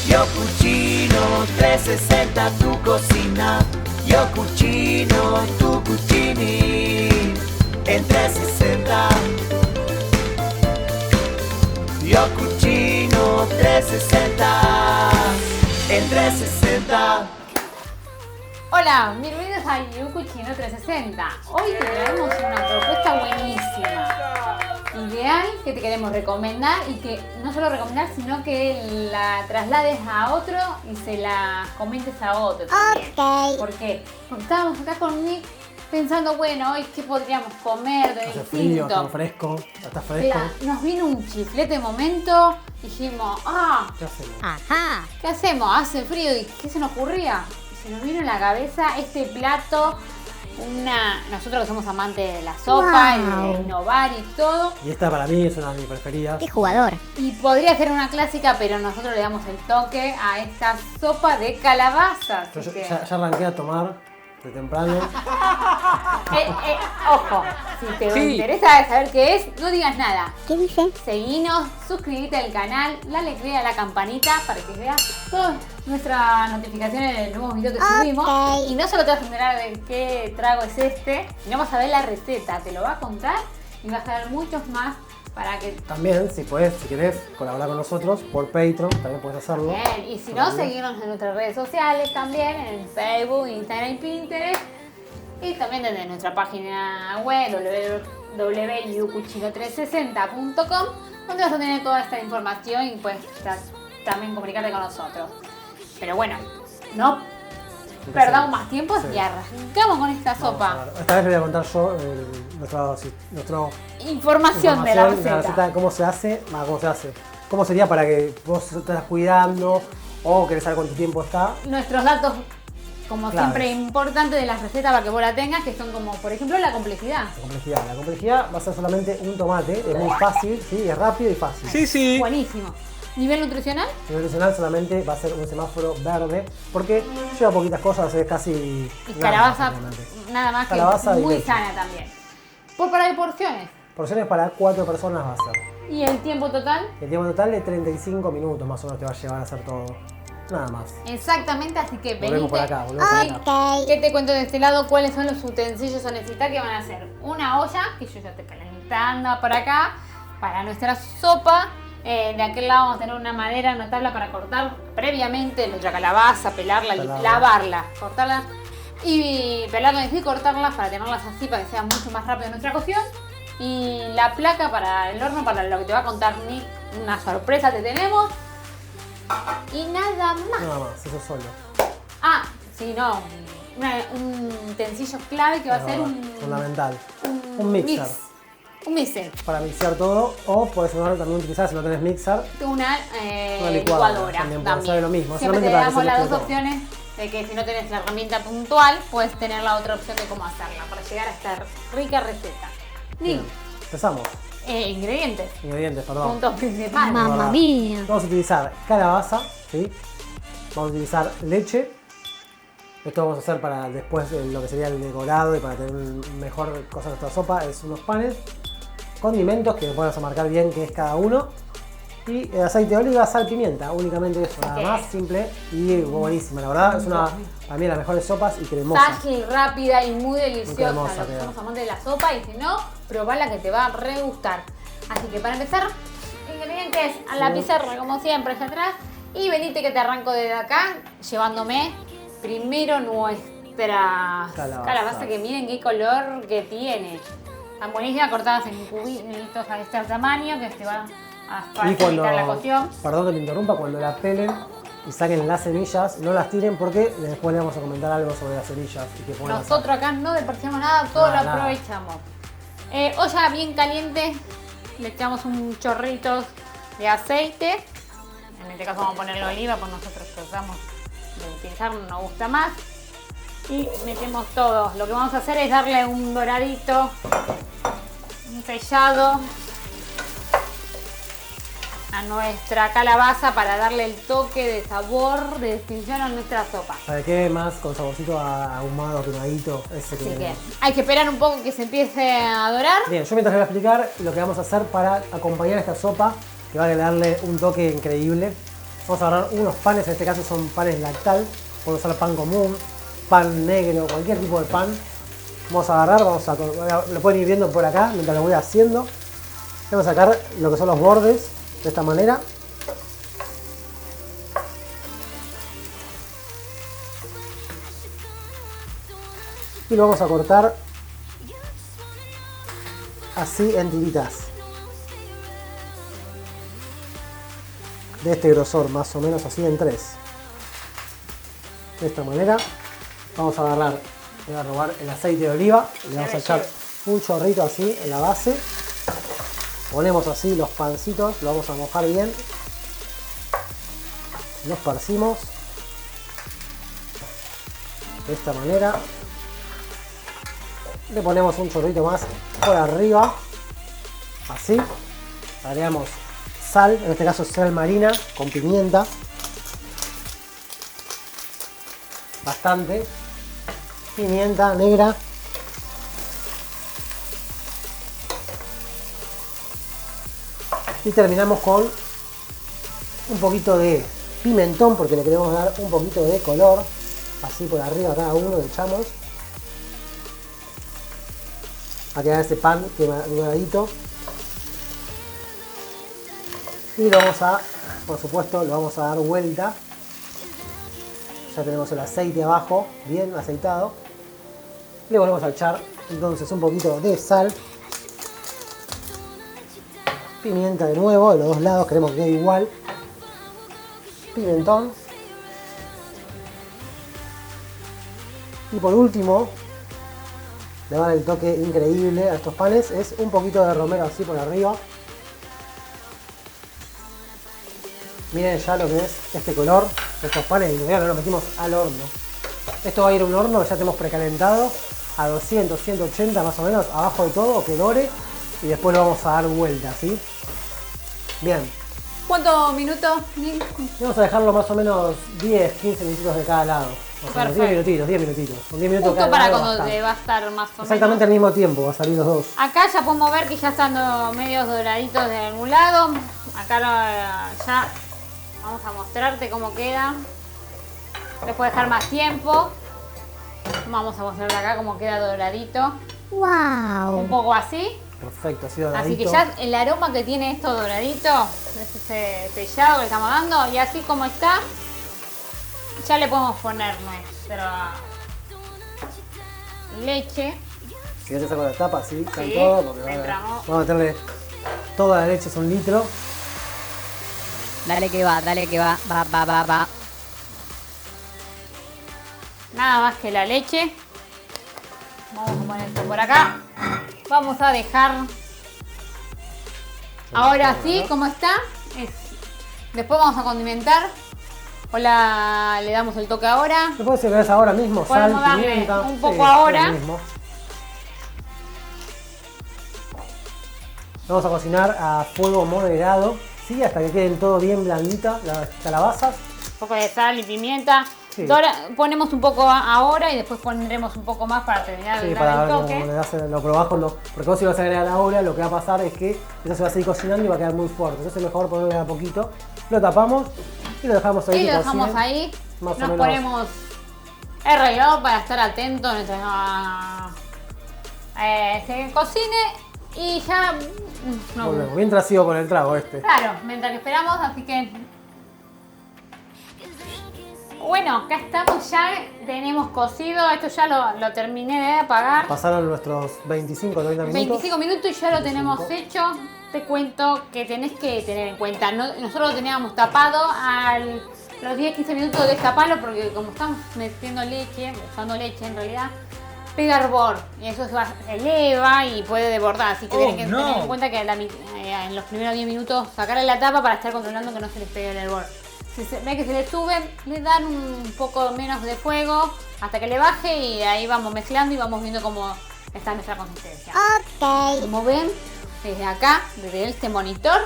Yo Cucino 360 tu cocina. Yo Cucino, tu cucini en 360. Yo Cucino 360 en 360. Hola, bienvenidos a You Cucino 360. Hoy te traemos una propuesta buenísima, ideal, que te queremos recomendar y que no solo recomendar, sino que la traslades a otro y se la comentes a otro también. Ok. ¿Por qué? Porque estábamos acá con Nick pensando, bueno, hoy qué podríamos comer de Hace distinto. frío, está fresco, está fresco. Mira, nos vino un chiflete momento, dijimos, ¿Qué hacemos? Ajá. ¿qué hacemos? Hace frío, ¿y qué se nos ocurría? Se nos vino en la cabeza este plato, nosotros que somos amantes de la sopa y Wow. de innovar y todo, Y esta para mí es una de mis preferidas. Qué jugador. y podría ser una clásica, pero nosotros le damos el toque a esta sopa de calabaza. Yo así que, ya arranqué a tomar de temprano. ojo, si te interesa saber qué es, no digas nada. ¿Qué dice? Seguinos, suscríbete al canal, dale click a la campanita para que veas todas nuestras notificaciones de los nuevos videos que subimos. Y no solo te vas a enterar de qué trago es este, sino vas a ver la receta, te lo va a contar y vas a ver muchos más para que... También, si querés colaborar con nosotros por Patreon, también puedes hacerlo. Bien, y si no, seguirnos en nuestras redes sociales también, en Facebook, Instagram y Pinterest. Y también desde nuestra página web www.youcucino360.com, donde vas a tener toda esta información y puedes también comunicarte con nosotros. Pero bueno, no perdamos más tiempo y arrancamos con esta Vamos a sopa. ver. Esta vez le voy a contar yo nuestra Información de la receta. cómo se hace, cómo sería para que vos te estás cuidando o querés saber cuánto tiempo está. Nuestros datos, como Claves. siempre, importantes de las recetas para que vos la tengas, que son como, por ejemplo, la complejidad. La complejidad va a ser solamente un tomate, es muy fácil, ¿sí? Es rápido y fácil. Sí. Buenísimo. ¿Nivel nutricional? El nutricional solamente va a ser un semáforo verde porque lleva poquitas cosas, es casi Y nada, calabaza, prácticamente. nada más Calabaza que y muy leche. sana también. Para de porciones. Porciones para 4 personas va a ser. ¿Y el tiempo total? El tiempo total de 35 minutos más o menos te va a llevar a hacer todo. Nada más. Exactamente, así que Volvemos por venite. acá, volvemos por acá. Ok. ¿Qué te cuento de este lado? ¿Cuáles son los utensilios a necesitar que van a ser? Una olla, que yo ya estoy calentando por acá, para nuestra sopa. De aquel lado vamos a tener una madera, una tabla para cortar previamente nuestra calabaza, pelarla, lavarla, cortarla y pelarla y cortarla para tenerlas así, para que sea mucho más rápido nuestra cocción. Y la placa para el horno, para lo que te va a contar Nick, una sorpresa te tenemos. Y nada más. Nada más, eso solo. Ah, sí, no. Un utensilio clave que va a ser Fundamental. Un mixer. Un mixer. Para mixear todo. O puedes también utilizar, si no tenés mixer, Una licuadora. licuadora. También puede ser lo mismo. Siempre te Solamente para que damos se las mezcle dos todo. opciones de que si no tenés la herramienta puntual, puedes tener la otra opción de cómo hacerla para llegar a esta rica receta. Bien, Nick, empezamos. ingredientes. Ingredientes, perdón. Punto principal. Mamma mía. Vamos a utilizar calabaza, ¿sí? Vamos a utilizar leche. Esto vamos a hacer para después lo que sería el decorado y para tener mejor cosa en nuestra sopa. Es unos panes, condimentos que después vamos a marcar bien qué es cada uno. Y aceite de oliva, sal, pimienta. Únicamente eso, nada más, simple y buenísima. La verdad es una, para mí, de las mejores sopas y cremosa. Ágil, rápida y muy deliciosa. cremosa Los que queda. somos amantes de la sopa y si no, probala que te va a re gustar. Así que para empezar, ingredientes a la pizarra como siempre allá atrás. Y venite que te arranco desde acá llevándome primero nuestra calabaza, que miren qué color que tiene. Están buenísimas, cortadas en cubitos a este tamaño que te va a Y facilitar la cocción. perdón que te interrumpa, cuando la pelen y saquen las semillas, no las tiren porque después le vamos a comentar algo sobre las semillas y que pueden hacer. Nosotros acá no desperdiciamos nada, todo Nada, lo aprovechamos. Olla bien caliente, le echamos un chorrito de aceite. En este caso vamos a ponerle oliva, porque nosotros tratamos de utilizar, nos gusta más. Y metemos todo. Lo que vamos a hacer es darle un doradito, un sellado a nuestra calabaza para darle el toque de sabor, de distinción a nuestra sopa. ¿Sabe qué? Más con saborcito ahumado, quemadito. Ese Así que... que hay que esperar un poco que se empiece a dorar. Bien, yo mientras les voy a explicar lo que vamos a hacer para acompañar esta sopa, que va a darle un toque increíble. Vamos a agarrar unos panes, en este caso son panes lactal. Pueden usar pan común, pan negro, cualquier tipo de pan. Vamos a agarrar, lo pueden ir viendo por acá mientras lo voy haciendo. Vamos a sacar lo que son los bordes de esta manera. Y lo vamos a cortar así en tiritas. De este grosor, más o menos así en 3. De esta manera. Vamos a agarrar, voy a robar el aceite de oliva. Le vamos a echar un chorrito así en la base. Ponemos así los pancitos, lo vamos a mojar bien. Lo esparcimos. De esta manera. Le ponemos un chorrito más por arriba. Así. Agregamos sal, en este caso sal marina con pimienta. Bastante. Pimienta negra. Y terminamos con un poquito de pimentón porque le queremos dar un poquito de color. Así por arriba cada uno le echamos. A quedar ese pan quemadito. Y lo vamos a, por supuesto, lo vamos a dar vuelta. Ya tenemos el aceite abajo, bien aceitado. Le volvemos a echar entonces un poquito de sal. Pimienta de nuevo, de los dos lados queremos que quede igual. Pimentón. Y por último, le va a dar el toque increíble a estos panes, es un poquito de romero así por arriba. Miren ya lo que es este color de estos panes y lo metimos al horno. Esto va a ir a un horno que ya tenemos precalentado a 200, 180 más o menos, abajo de todo, que dore. Y después lo vamos a dar vuelta, ¿sí? Bien. ¿Cuántos minutos? Vamos a dejarlo más o menos 10, 15 minutitos de cada lado. O sea, 10 minutitos, 10 minutitos. Con 10 minutos Justo cada para lado cuando bastante. va a estar más o menos. Exactamente al mismo tiempo, va a salir los dos. Acá ya podemos ver que ya están medios doraditos de algún lado. Acá ya vamos a mostrarte cómo queda. Les puedo dejar más tiempo. Vamos a mostrar acá cómo queda doradito. ¡Wow! Un poco así. Perfecto, así doradito. Así que ya el aroma que tiene esto doradito, es ese sellado que le estamos dando, y así como está, ya le podemos poner nuestra leche. Si ya te saco la tapa, así, con Sí, todo, porque le entramos. vamos a meterle toda la leche, es 1 litro. Dale que va, va. Nada más que la leche. Vamos a poner esto por acá. Vamos a dejar. Ahora sí, como está. Después vamos a condimentar. Le damos el toque ahora. ¿Me puedes servir ahora mismo? Sal, Podemos darle pimienta. un poco Sí, ahora. lo mismo. Vamos a cocinar a fuego moderado, ¿sí? Hasta que queden todo bien blanditas las calabazas. Un poco de sal y pimienta. Sí. Ponemos un poco ahora y después pondremos un poco más para terminar Sí, de para dar el ver toque. cómo le das lo probás porque vos si vas a agregar ahora, lo que va a pasar es que eso se va a seguir cocinando y va a quedar muy fuerte. Entonces es mejor ponerle a poquito. Lo tapamos y lo dejamos ahí. Y que lo dejamos cocine. ahí. Más o Nos menos. ponemos el reloj para estar atentos mientras se cocine y ya no. Volvemos. Mientras sigo con el trago este. Claro, mientras que esperamos, así que bueno, acá estamos, ya tenemos cocido, esto ya lo terminé de apagar. Pasaron nuestros 25 30 minutos. 25 minutos y ya lo tenemos hecho. Te cuento que tenés que tener en cuenta, nosotros lo teníamos tapado los 10-15 minutos destaparlo porque como estamos metiendo leche, usando leche en realidad, pega hervor y eso se eleva y puede desbordar, así que tienen que tener en cuenta que en los primeros 10 minutos sacarle la tapa para estar controlando que no se les pegue el hervor. Si se ve que se le sube, le dan un poco menos de fuego hasta que le baje y ahí vamos mezclando y vamos viendo cómo está nuestra consistencia. Ok. Como ven, desde acá, desde este monitor,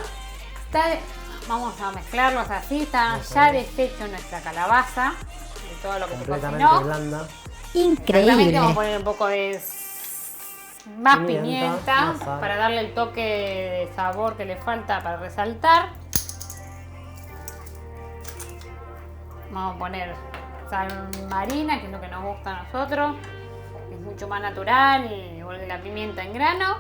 vamos a mezclarlos así, está ya deshecho nuestra calabaza, de todo lo que se Completamente cocinó. blanda. Exactamente, Increíble. vamos a poner un poco de más pimienta más sal. para darle el toque de sabor que le falta para resaltar. Vamos a poner sal marina, que es lo que nos gusta a nosotros. Es mucho más natural, igual que la pimienta en grano.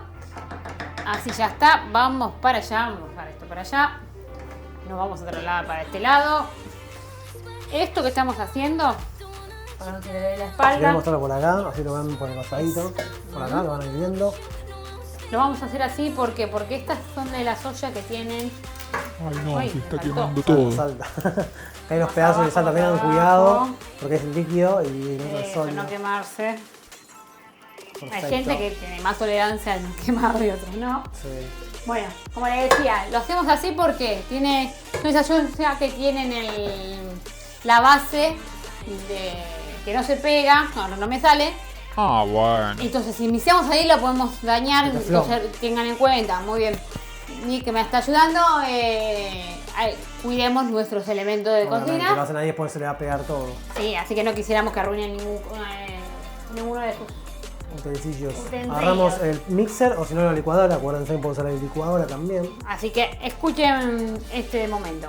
Así ya está. Vamos para allá. Vamos a dejar esto para allá. Nos vamos a trasladar para este lado. Esto que estamos haciendo, para no se le dé la Si quieren espalda, mostrarlo por acá, así lo ven por el pasadito. Por acá lo van a ir viendo. lo vamos a hacer así porque estas son de las ollas que tienen. Ay no, Ay, se me está faltó. quemando todo. Salta. Hay unos Más pedazos de abajo, salta, tengan más cuidado. abajo. Porque es líquido y no es Para sólido. no quemarse. Hay Perfecto. gente que tiene más tolerancia al quemado y otros no. Sí. Bueno, como les decía, lo hacemos así porque tiene esa olla que tienen la base de que no se pega, no me sale. Ah, bueno. Entonces, si iniciamos ahí, lo podemos dañar. El teflón. Entonces, tengan en cuenta, muy bien. Ni que me está ayudando, cuidemos nuestros elementos de Obviamente, lo cocina. hacen ahí, después se le va a pegar todo. Sí, así que no quisiéramos que arruinen ninguno de sus. Utensilios. Utensilios. Agarramos el mixer o si no la licuadora. Acuérdense que pueden usar la licuadora también. Así que escuchen este momento.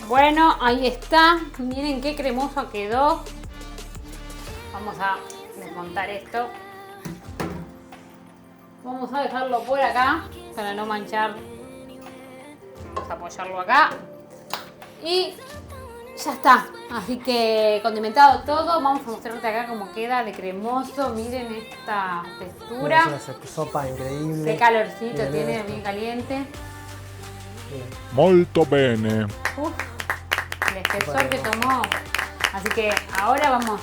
Bueno, ahí está. Miren qué cremoso quedó. Vamos a desmontar esto. Vamos a dejarlo por acá para no manchar. Vamos a apoyarlo acá. Y ya está. Así que condimentado todo. Vamos a mostrarte acá cómo queda de cremoso. Miren esta textura. Es una sopa increíble. Qué calorcito Miren tiene, esto. bien caliente. Bien. Molto bene. Uf, el espesor que tomó. Así que ahora vamos.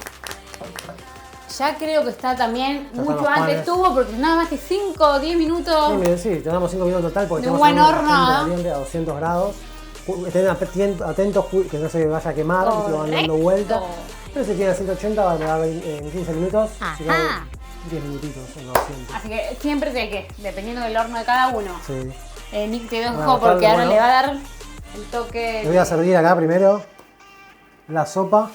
Ya creo que está también Ya mucho están los antes panes. tuvo porque nada más que 5 o 10 minutos. Sí, miren, sí, tenemos 5 minutos total porque De un tenemos buen un horno, ¿ah? caliente a 200 grados. Estén atentos que no se vaya a quemar, que lo van dando Correcto. vuelta. Pero si tiene a 180 va a durar en 15 minutos. Si no, Ajá. 10 minutitos en 200. Así que siempre sé que, dependiendo del horno de cada uno. Sí. Nick te Bueno, dejo porque está ahora bueno. le va a dar el toque. Le voy a servir acá primero la sopa.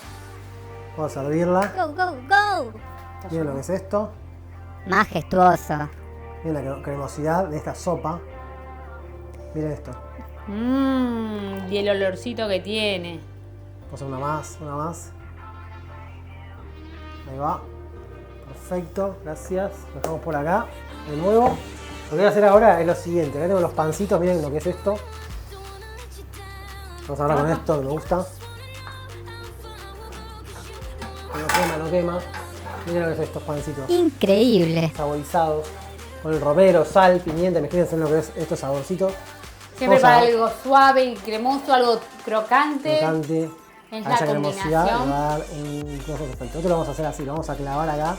Vamos a servirla. Go, go, go. Miren lo que es esto. Majestuoso. Miren la cremosidad de esta sopa. Miren esto. Y el olorcito que tiene. Vamos a hacer una más, una más. Ahí va. Perfecto, gracias. Lo dejamos por acá. De nuevo. Lo que voy a hacer ahora es lo siguiente. Acá tengo los pancitos, miren lo que es esto. Vamos ahora con esto que me gusta. No quema, no quema. Miren lo que es estos pancitos. Increíble. Saborizados. Con el romero, sal, pimienta. Imagínense lo que es estos saborcitos. Siempre Vamos a- para algo suave y cremoso, algo crocante. Picante. Es A la esa cremosidad le combinación. va a dar un trozo perfecto. Otro lo vamos a hacer así, lo vamos a clavar acá.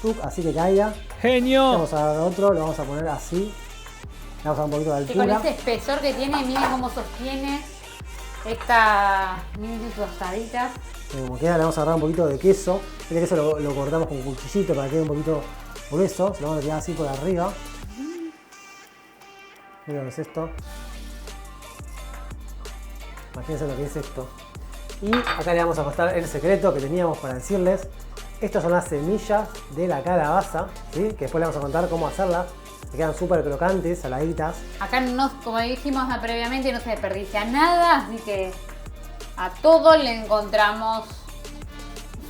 Tuc, así que caiga. Genio. Vamos a dar otro, lo vamos a poner así. Le vamos a dar un poquito de Que con altura. este espesor que tiene, miren cómo sostiene esta. Miren sus tostaditas. Como queda, le vamos a agarrar un poquito de queso. Este queso lo cortamos con un cuchillito para que quede un poquito grueso. Se lo vamos a tirar así por arriba. Miren lo que es esto. Imagínense lo que es esto. Y acá le vamos a mostrar el secreto que teníamos para decirles. Estas son las semillas de la calabaza, ¿sí? Que después le vamos a contar cómo hacerlas. Que quedan súper crocantes, saladitas. Acá, como dijimos previamente, no se desperdicia nada, así que a todo le encontramos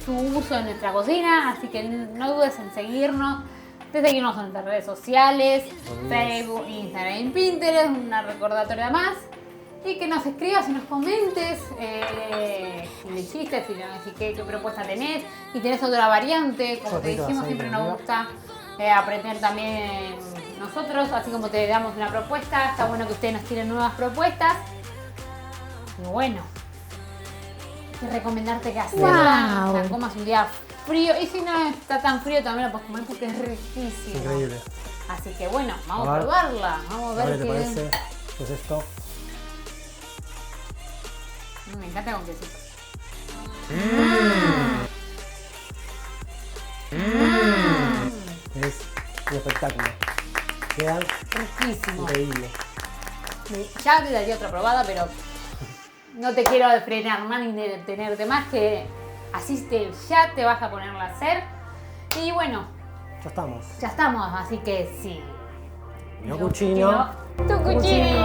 su uso en nuestra cocina, así que no dudes en seguirnos, de seguirnos en nuestras redes sociales, Facebook, Instagram y Pinterest, una recordatoria más. Y que nos escribas y nos comentes si le hiciste, si qué propuesta tenés, si tenés otra variante, como te Sopita, dijimos, sí, siempre mira. nos gusta aprender también nosotros, así como te damos una propuesta, está bueno que ustedes nos tiren nuevas propuestas. Y bueno, hay que recomendarte que hacerla, Wow. la comas un día frío, y si no está tan frío también la puedes comer porque es riquísimo. Increíble. Así que bueno, vamos A a ver. probarla, vamos a A ver ver qué te qué parece. ¿Qué es esto? Me encanta con quesito. Es un espectáculo. Quedan Riquísimo. increíbles. Ya te daría otra probada, pero no te quiero frenar más ni detenerte más, que ya te vas a ponerla a hacer. Y bueno, Ya estamos. ya estamos, así que sí. Mio cucino. Tu cuchino.